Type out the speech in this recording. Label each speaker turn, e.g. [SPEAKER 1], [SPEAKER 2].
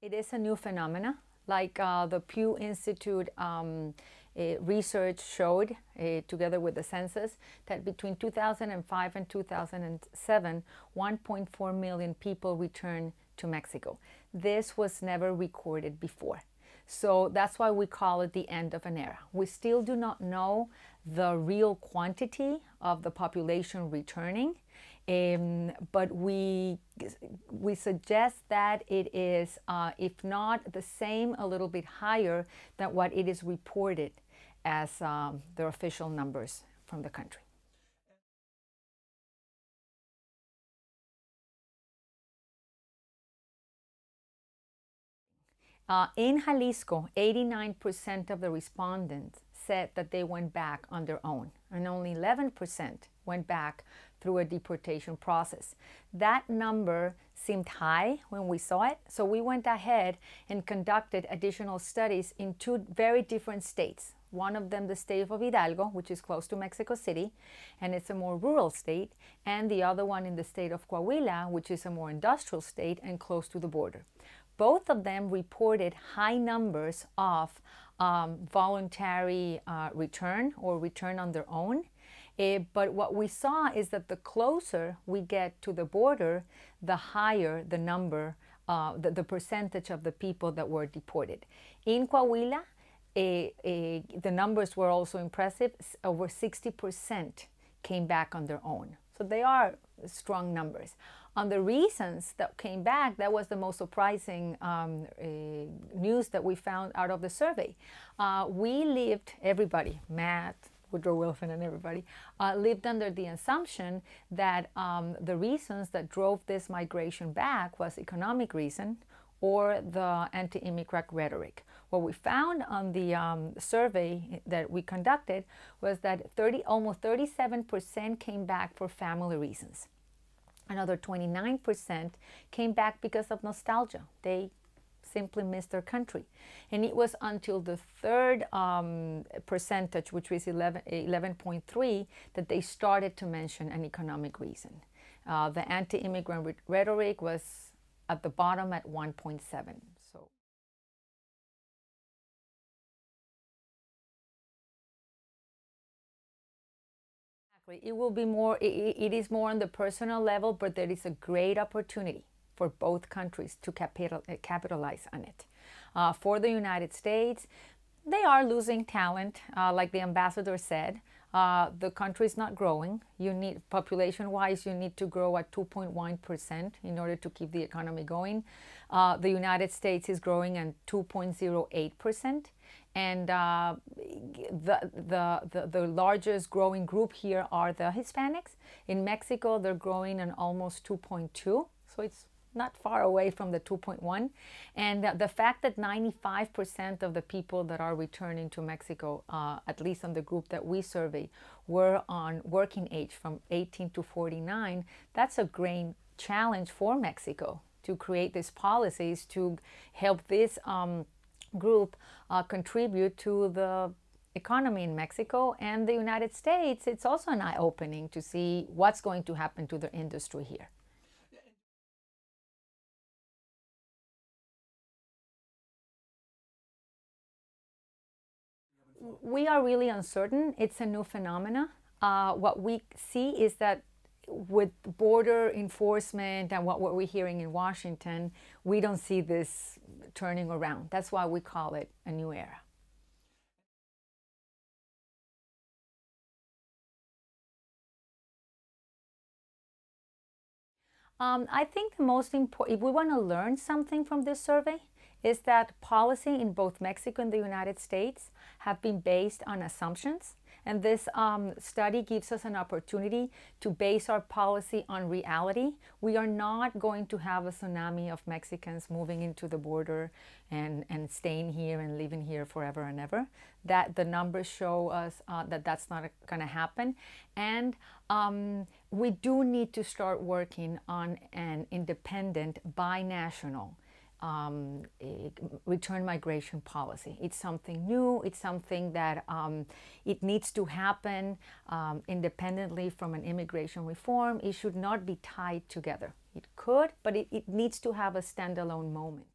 [SPEAKER 1] It is a new phenomena, like the Pew Institute research showed, together with the census, that between 2005 and 2007, 1.4 million people returned to Mexico. This was never recorded before. So that's why we call it the end of an era. We still do not know the real quantity of the population returning, but we suggest that it is, if not the same, a little bit higher than what it is reported as the official numbers from the country. In Jalisco, 89% of the respondents said that they went back on their own, and only 11% went back through a deportation process. That number seemed high when we saw it, so we went ahead and conducted additional studies in two very different states. One of them, the state of Hidalgo, which is close to Mexico City, and it's a more rural state, and the other one in the state of Coahuila, which is a more industrial state and close to the border. Both of them reported high numbers of voluntary return or return on their own. But what we saw is that the closer we get to the border, the higher the number, the percentage of the people that were deported. In Coahuila, the numbers were also impressive. Over 60% came back on their own. So they are strong numbers. On the reasons that came back, that was the most surprising news that we found out of the survey. We lived, everybody, Matt, Woodrow Wilson and everybody, lived under the assumption that the reasons that drove this migration back was economic reason or the anti-immigrant rhetoric. What we found on the survey that we conducted was that almost 37% came back for family reasons. Another 29% came back because of nostalgia. They simply missed their country. And it was until the third percentage, which was 11.3, that they started to mention an economic reason. The anti-immigrant rhetoric was at the bottom at 1.7. So. It will be more, it is more on the personal level, but there is a great opportunity for both countries to capitalize on it. For the United States, they are losing talent, like the ambassador said. The country is not growing. You need, population-wise, you need to grow at 2.1% in order to keep the economy going. The United States is growing at 2.08%. And the largest growing group here are the Hispanics. In Mexico, they're growing at almost 2.2, so it's not far away from the 2.1. And the fact that 95% of the people that are returning to Mexico, at least on the group that we surveyed, were on working age from 18 to 49, that's a great challenge for Mexico to create these policies to help this group contribute to the economy in Mexico and the United States. It's also an eye-opening to see what's going to happen to the industry here. We are really uncertain. It's a new phenomena. What we see is that with border enforcement and what we're hearing in Washington, we don't see this turning around. That's why we call it a new era. I think the most important, if we want to learn something from this survey, is that policy in both Mexico and the United States have been based on assumptions. And this study gives us an opportunity to base our policy on reality. We are not going to have a tsunami of Mexicans moving into the border and staying here and living here forever and ever. That the numbers show us that that's not going to happen. And we do need to start working on an independent, binational return migration policy. It's something new. It's something that it needs to happen independently from an immigration reform. It should not be tied together. It could, but it needs to have a standalone moment.